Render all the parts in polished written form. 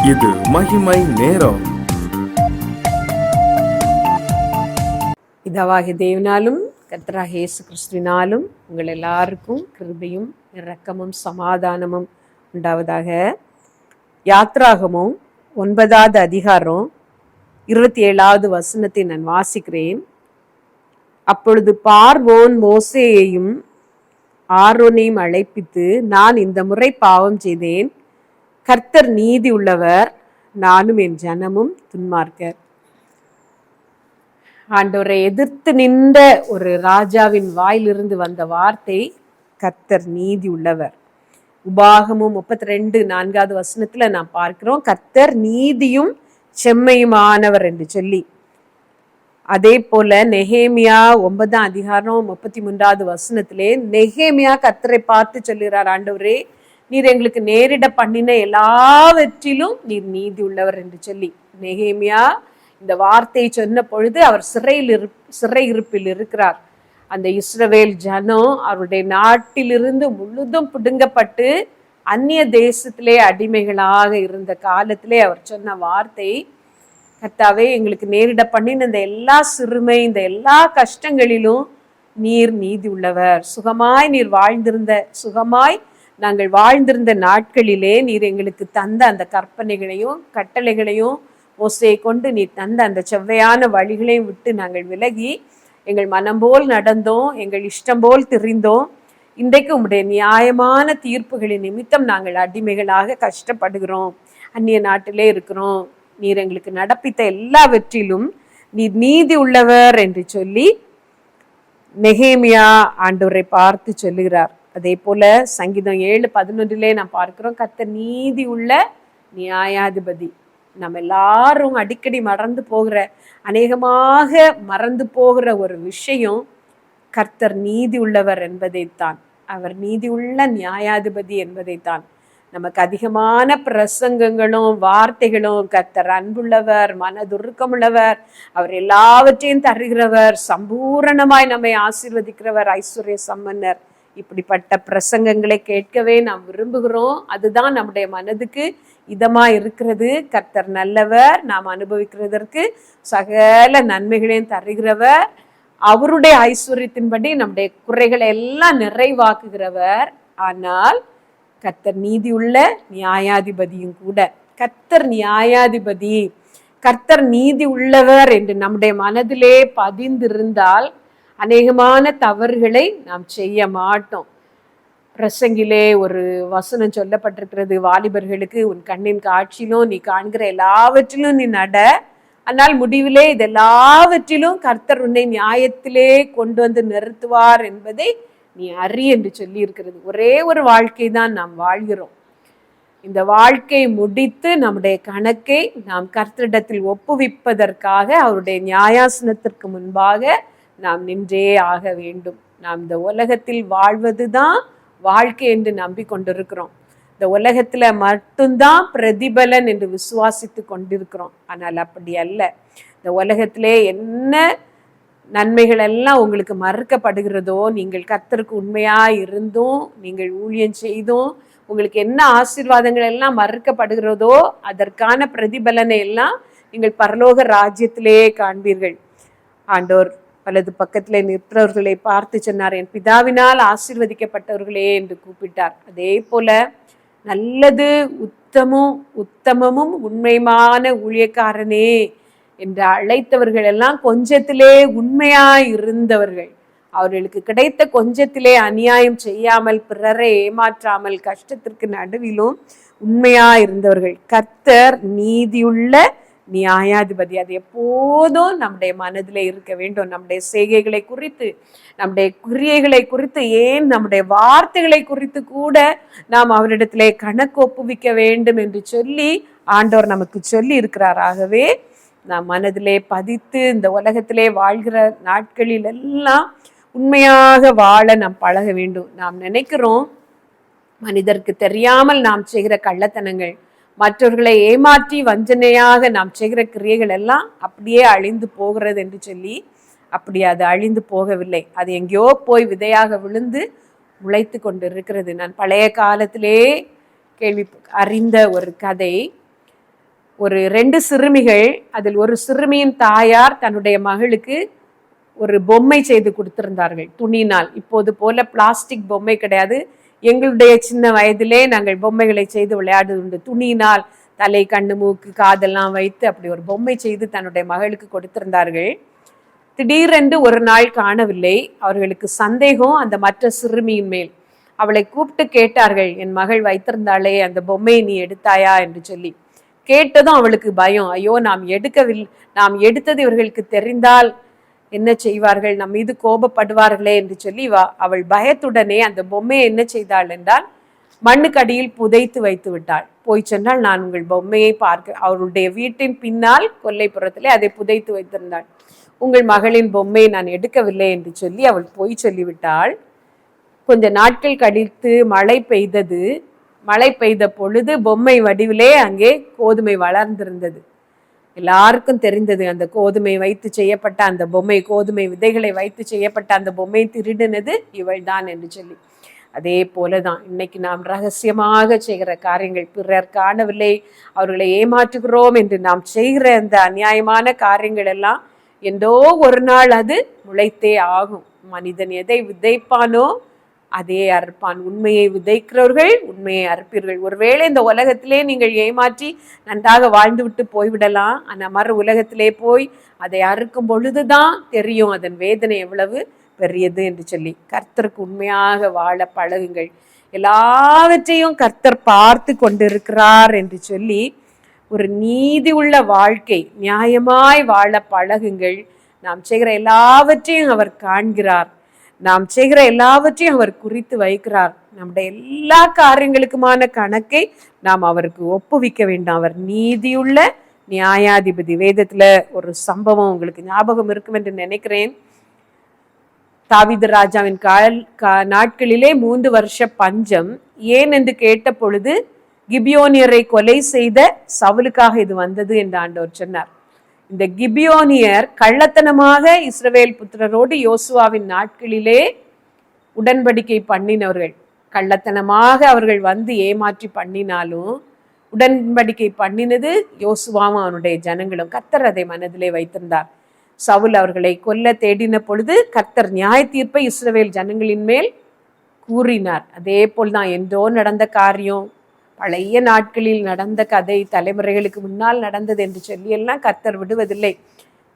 இது மகிமை நேரம். பிதாவாகிய தேவனாலும் கர்த்தராகிய இயேசு கிறிஸ்துவினாலும் உங்கள் எல்லாருக்கும் கிருபையும் இரக்கமும் சமாதானமும் உண்டாவதாக. யாத்ராகமும் 9வது அதிகாரம் 27வது வசனத்தை நான் வாசிக்கிறேன். அப்பொழுது பார்வோன் மோசேயையும் ஆரோனையும் அழைப்பித்து, நான் இந்த முறை பாவம் செய்தேன், கர்த்தர் நீதி உள்ளவர், நானும் என் ஜனமும் துன்மார்க்கர். ஆண்டவரை எதிர்த்து நின்ற ஒரு ராஜாவின் வாயிலிருந்து வந்த வார்த்தை, கர்த்தர் நீதி உள்ளவர். உபாகமும் 32:4வது வசனத்துல நாம் பார்க்கிறோம், கர்த்தர் நீதியும் செம்மையுமானவர் என்று சொல்லி. அதே போல நெகேமியா 9ஆம் அதிகாரம் 33வது வசனத்திலே நெகேமியா கர்த்தரை பார்த்து சொல்லுகிறார், ஆண்டவரே நீர் எங்களுக்கு நேரிட பண்ணின எல்லாவற்றிலும் நீர் நீதி உள்ளவர் என்று சொல்லி. நெகேமியா இந்த வார்த்தையை சொன்ன பொழுது அவர் சிறை இருப்பில் இருக்கிறார். அந்த இஸ்ரவேல் ஜனம் அவருடைய நாட்டிலிருந்து முழுதும் பிடுங்கப்பட்டு அந்நிய தேசத்திலே அடிமைகளாக இருந்த காலத்திலே அவர் சொன்ன வார்த்தை, கர்த்தாவே எங்களுக்கு நேரிட பண்ணின இந்த எல்லா சிறுமை, இந்த எல்லா கஷ்டங்களிலும் நீர் நீதி உள்ளவர். சுகமாய் நாங்கள் வாழ்ந்திருந்த நாட்களிலே நீர் எங்களுக்கு தந்த அந்த கற்பனைகளையும் கட்டளைகளையும் மோசேயை கொண்டு நீர் தந்த அந்த செவ்வையான வழிகளையும் விட்டு நாங்கள் விலகி எங்கள் மனம் போல் நடந்தோம், எங்கள் இஷ்டம் போல் திரிந்தோம். இன்றைக்கு உம்முடைய நியாயமான தீர்ப்புகளின் நிமித்தம் நாங்கள் அடிமைகளாக கஷ்டப்படுகிறோம், அந்நிய நாட்டிலே இருக்கிறோம். நீர் எங்களுக்கு நடப்பித்த எல்லாவற்றிலும் நீர் நீதி உள்ளவர் என்று சொல்லி நெகேமியா ஆண்டவரை பார்த்து சொல்லுகிறார். அதே போல சங்கீதம் 7:11 நாம் பார்க்கிறோம், கர்த்தர் நீதி உள்ள நியாயாதிபதி. நம்ம எல்லாரும் அடிக்கடி அநேகமாக மறந்து போகிற ஒரு விஷயம், கர்த்தர் நீதி உள்ளவர் என்பதைத்தான், அவர் நீதி உள்ள நியாயாதிபதி என்பதைத்தான். நமக்கு அதிகமான பிரசங்கங்களும் வார்த்தைகளும், கர்த்தர் அன்புள்ளவர், மனதுருக்கமுள்ளவர், அவர் எல்லாவற்றையும் தருகிறவர், சம்பூரணமாய் நம்மை ஆசீர்வதிக்கிறவர், ஐஸ்வர்ய சம்பன்னர், இப்படிப்பட்ட பிரசங்கங்களை கேட்கவே நாம் விரும்புகிறோம். அதுதான் நம்முடைய மனதுக்கு இதமா இருக்கிறது. கர்த்தர் நல்லவர், நாம் அனுபவிக்கிறதற்கு சகல நன்மைகளையும் தருகிறவர், அவருடைய ஐஸ்வர்யத்தின்படி நம்முடைய குறைகளை எல்லாம் நிறைவாக்குகிறவர். ஆனால் கர்த்தர் நீதி உள்ள நியாயாதிபதியும் கூட. கர்த்தர் நியாயாதிபதி, கர்த்தர் நீதி உள்ளவர் என்று நம்முடைய மனதிலே பதிந்திருந்தால் அநேகமான தவறுகளை நாம் செய்ய மாட்டோம். பிரசங்கிலே ஒரு வசனம் சொல்லப்பட்டிருக்கிறது, வாலிபர்களுக்கு, உன் கண்ணின் காட்சியிலும் நீ காண்கிற எல்லாவற்றிலும் நீ நட, ஆனால் முடிவிலே இதெல்லாவற்றிலும் கர்த்தர் உன்னை நியாயத்திலே கொண்டு வந்து நிறுத்துவார் என்பதை நீ அறி என்று சொல்லி இருக்கிறது. ஒரே ஒரு வாழ்க்கை தான் நாம் வாழ்கிறோம். இந்த வாழ்க்கை முடித்து நம்முடைய கணக்கை நாம் கர்த்தரிடத்தில் ஒப்புவிப்பதற்காக அவருடைய நியாயாசனத்திற்கு முன்பாக நாம் நின்றே ஆக வேண்டும். நாம் இந்த உலகத்தில் வாழ்வதுதான் வாழ்க்கை என்று நம்பிக்கொண்டிருக்கிறோம். இந்த உலகத்துல மட்டும்தான் பிரதிபலன் என்று விசுவாசித்து கொண்டிருக்கிறோம். ஆனால் அப்படி அல்ல. இந்த உலகத்திலே என்ன நன்மைகள் எல்லாம் உங்களுக்கு மறுக்கப்படுகிறதோ, நீங்கள் கர்த்தருக்கு உண்மையா இருந்தும் நீங்கள் ஊழியம் செய்தும் உங்களுக்கு என்ன ஆசீர்வாதங்கள் எல்லாம் மறுக்கப்படுகிறதோ அதற்கான பிரதிபலனை எல்லாம் நீங்கள் பரலோக ராஜ்யத்திலே காண்பீர்கள். ஆண்டோர் வலது பக்கத்திலே நிற்கிறவர்களை பார்த்து சொன்னார், என் பிதாவினால் ஆசீர்வதிக்கப்பட்டவர்களே என்று கூப்பிட்டார். அதே போல நல்லது உத்தமமும் உண்மையான ஊழியக்காரனே என்று அழைத்தவர்கள் எல்லாம் கொஞ்சத்திலே உண்மையாய் இருந்தவர்கள். அவர்களுக்கு கிடைத்த கொஞ்சத்திலே அநியாயம் செய்யாமல், பிறரை ஏமாற்றாமல், கஷ்டத்திற்கு நடுவிலும் உண்மையாய் இருந்தவர்கள். கர்த்தர் நீதியுள்ள நியாயாதிபதி. அது எப்போதும் நம்முடைய மனதிலே இருக்க வேண்டும். நம்முடைய செய்கைகளை குறித்து, நம்முடைய கிரியைகளை குறித்து, ஏன் நம்முடைய வார்த்தைகளை குறித்து கூட நாம் அவரிடத்திலே கணக்கு ஒப்புவிக்க வேண்டும் என்று சொல்லி ஆண்டவர் நமக்கு சொல்லி இருக்கிறார். ஆகவே நாம் மனதிலே பதித்து இந்த உலகத்திலே வாழ்கிற நாட்களில் எல்லாம் உண்மையாக வாழ நாம் பழக வேண்டும். நாம் நினைக்கிறோம் மனிதருக்கு தெரியாமல் நாம் செய்கிற கள்ளத்தனங்கள், மற்றவர்களை ஏமாற்றி வஞ்சனையாக நாம் செய்கிற கிரியைகள் எல்லாம் அப்படியே அழிந்து போகிறது என்று சொல்லி, அப்படி அது அழிந்து போகவில்லை. அது எங்கேயோ போய் விதையாக விழுந்து முளைத்து கொண்டு இருக்கிறது. நான் பழைய காலத்திலே அறிந்த ஒரு கதை. ஒரு 2 சிறுமிகள், அதில் ஒரு சிறுமியின் தாயார் தன்னுடைய மகளுக்கு ஒரு பொம்மை செய்து கொடுத்திருந்தார்கள் துணினால். இப்போது போல பிளாஸ்டிக் பொம்மை கிடையாது. எங்களுடைய சின்ன வயதிலே நாங்கள் பொம்மைகளை செய்து விளையாடுவது உண்டு. துணியினால் தலை, கண்ணு, மூக்கு, காதெல்லாம் வைத்து அப்படி ஒரு பொம்மை செய்து தன்னுடைய மகளுக்கு கொடுத்திருந்தார்கள். திடீரென்று ஒரு நாள் காணவில்லை. அவர்களுக்கு சந்தேகம் அந்த மற்ற சிறுமியின் மேல். அவளை கூப்பிட்டு கேட்டார்கள், என் மகள் வைத்திருந்தாளே அந்த பொம்மையை நீ எடுத்தாயா என்று சொல்லி. கேட்டதும் அவளுக்கு பயம். ஐயோ, நாம் எடுத்தது இவர்களுக்கு தெரிந்தால் என்ன செய்வார்கள், நம் மீது கோபப்படுவார்களே என்று சொல்லி அவள் பயத்துடனே அந்த பொம்மையை என்ன செய்தாள் என்றால் மண்ணுக்கடியில் புதைத்து வைத்து விட்டாள். போய் சொன்னால், நான் உங்கள் பொம்மையை பார்க்க, அவருடைய வீட்டின் பின்னால் கொல்லைப்புறத்திலே அதை புதைத்து வைத்திருந்தாள். உங்கள் மகளின் பொம்மையை நான் எடுக்கவில்லை என்று சொல்லி அவள் போய் சொல்லிவிட்டாள். கொஞ்ச நாட்கள் கழித்து மழை பெய்தது. மழை பெய்த பொழுது பொம்மை வடிவிலே அங்கே கோதுமை வளர்ந்திருந்தது. எல்லாருக்கும் தெரிந்தது அந்த கோதுமை வைத்து செய்யப்பட்ட அந்த பொம்மை, கோதுமை விதைகளை வைத்து செய்யப்பட்ட அந்த பொம்மை திருடினது இவள் தான் என்று சொல்லி. அதே போலதான் இன்னைக்கு நாம் ரகசியமாக செய்கிற காரியங்கள், பிறர் காணவில்லை, அவர்களை ஏமாற்றுகிறோம் என்று நாம் செய்கிற அந்த அநியாயமான காரியங்கள் எல்லாம் என்றோ ஒரு நாள் அது முளைத்தே ஆகும். மனிதன் எதை விதைப்பானோ அதே அறுப்பான். உண்மையை விதைக்கிறவர்கள் உண்மையை அறுப்பீர்கள். ஒருவேளை இந்த உலகத்திலே நீங்கள் ஏமாற்றி நன்றாக வாழ்ந்து விட்டு போய்விடலாம். ஆனால் மறு உலகத்திலே போய் அதை அறுக்கும் பொழுதுதான் தெரியும் அதன் வேதனை எவ்வளவு பெரியது என்று சொல்லி. கர்த்தருக்கு உண்மையாக வாழ பழகுங்கள். எல்லாவற்றையும் கர்த்தர் பார்த்து கொண்டிருக்கிறார் என்று சொல்லி ஒரு நீதி உள்ள வாழ்க்கை, நியாயமாய் வாழ பழகுங்கள். நாம் செய்கிற எல்லாவற்றையும் அவர் காண்கிறார். நாம் செய்கிற எல்லாவற்றையும் அவர் குறித்து வைக்கிறார். நம்முடைய எல்லா காரியங்களுக்குமான கணக்கை நாம் அவருக்கு ஒப்புவிக்க வேண்டும். அவர் நீதியுள்ள நியாயாதிபதி. வேதத்துல ஒரு சம்பவம் உங்களுக்கு ஞாபகம் இருக்கும் என்று நினைக்கிறேன். தாவீது ராஜாவின் நாட்களிலே 3 வருஷ பஞ்சம். ஏன் என்று கேட்ட பொழுது கிபியோனியரை கொலை செய்த சவுலுக்காக இது வந்தது என்று ஆண்டவர் சொன்னார். இந்த கிபியோனியர் கள்ளத்தனமாக இஸ்ரவேல் புத்திரரோடு யோசுவாவின் நாட்களிலே உடன்படிக்கை பண்ணினவர்கள். கள்ளத்தனமாக அவர்கள் வந்து ஏமாற்றி பண்ணினாலும் உடன்படிக்கை பண்ணினது யோசுவாவும் அவனுடைய ஜனங்களும். கர்த்தர் அதை மனதிலே வைத்திருந்தார். சவுல் அவர்களை கொல்ல தேடின பொழுது கர்த்தர் நியாய தீர்ப்பை இஸ்ரவேல் ஜனங்களின் மேல் கூறினார். அதே போல்தான் என்றோ நடந்த காரியம், பழைய நாட்களில் நடந்த கதை, தலைமுறைகளுக்கு முன்னால் நடந்தது என்று சொல்லி எல்லாம் கர்த்தர் விடுவதில்லை.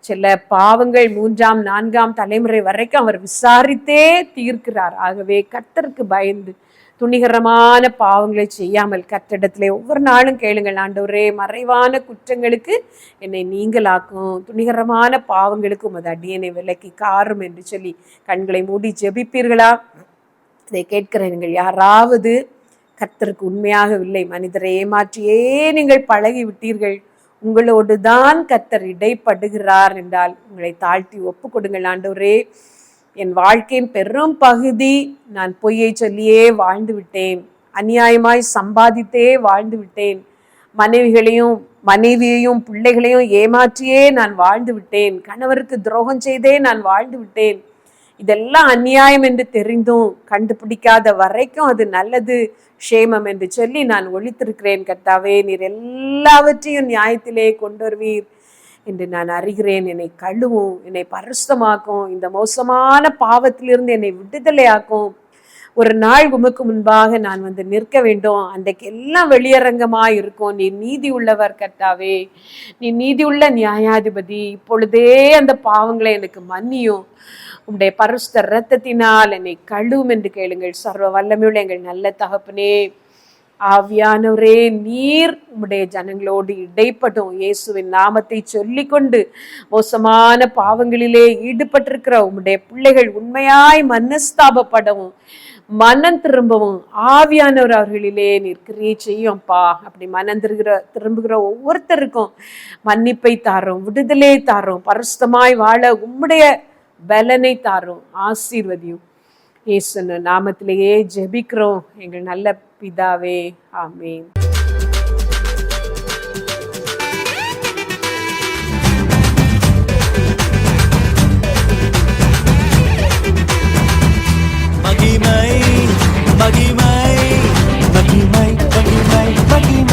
சில பாவங்கள் 3ஆம் 4ஆம் தலைமுறை வரைக்கும் அவர் விசாரித்தே தீர்க்கிறார். ஆகவே கர்த்தருக்கு பயந்து துணிகரமான பாவங்களை செய்யாமல் கர்த்தரிடத்திலே ஒவ்வொரு நாளும் கேளுங்கள், ஆண்டவரே மறைவான குற்றங்களுக்கு என்னை நீங்களாக்கும், துணிகரமான பாவங்களுக்கு உமது அடியனை விலக்கி காரும் என்று சொல்லி கண்களை மூடி ஜெபிப்பீர்களா? இதை கேட்கிற நீங்கள் யாராவது கர்த்தருக்கு உண்மையாகவில்லை, மனிதரை ஏமாற்றியே நீங்கள் பழகி விட்டீர்கள், உங்களோடு தான் கர்த்தர் இடைப்படுகிறார் என்றால் உங்களை தாழ்த்தி ஒப்பு கொடுங்கள். ஆண்டவரே, என் வாழ்க்கையின் பெரும் பகுதி நான் பொய்யை சொல்லியே வாழ்ந்து விட்டேன், அநியாயமாய் சம்பாதித்தே வாழ்ந்து விட்டேன், மனைவியையும் பிள்ளைகளையும் ஏமாற்றியே நான் வாழ்ந்து விட்டேன், கணவருக்கு துரோகம் செய்தே நான் வாழ்ந்து விட்டேன். இதெல்லாம் அநியாயம் என்று தெரிந்தும் கண்டுபிடிக்காத வரைக்கும் அது நல்லது, க்ஷேமம் என்று சொல்லி நான் ஒழித்திருக்கிறேன். கர்த்தாவே, நீர் எல்லாவற்றையும் நியாயத்திலே கொண்டு வருவீர் என்று நான் அறிகிறேன். என்னை கழுவும், என்னை பரிசுத்தமாக்கும், இந்த மோசமான பாவத்திலிருந்து என்னை விடுதலையாக்கும். ஒரு நாள் உமக்கு முன்பாக நான் வந்து நிற்க வேண்டும். அன்றைக்கு எல்லாம் வெளியரங்கமாக இருக்கும். நீ நீதி உள்ளவர் கர்த்தாவே, நீ நீதி உள்ள நியாயாதிபதி. இப்பொழுதே அந்த பாவங்களை எனக்கு மன்னியும், உம்முடைய பரிசுத்த இரத்தத்தினால் என்னை கழுவும் என்று கேளுங்கள். சர்வ வல்லமையுள்ள எங்கள் நல்ல தகப்பனே, ஆவியானவரே, நீர் உம்முடைய ஜனங்களோடு இடைப்படும். இயேசுவின் நாமத்தை சொல்லிக்கொண்டு மோசமான பாவங்களிலே ஈடுபட்டிருக்கிற உம்முடைய பிள்ளைகள் உண்மையாய் மனஸ்தாபப்படவும் மனம் திரும்பவும் ஆவியானவர் அவர்களிலே நீர் கிரியை செய்யும்ப்பா. அப்படி மனம் திரும்புகிற ஒவ்வொருத்தருக்கும் மன்னிப்பை தாரும், விடுதலை தாரும், பரிசுத்தமாய் வாழ உம்முடைய பலனை தாரும், ஆசீர்வதியும். இயேசு நாமத்திலேயே ஜெபிக்கிறோம் எங்கள் நல்ல பிதாவே, ஆமென். மகிமை மகிமை மகிமை மகிமை மகிமை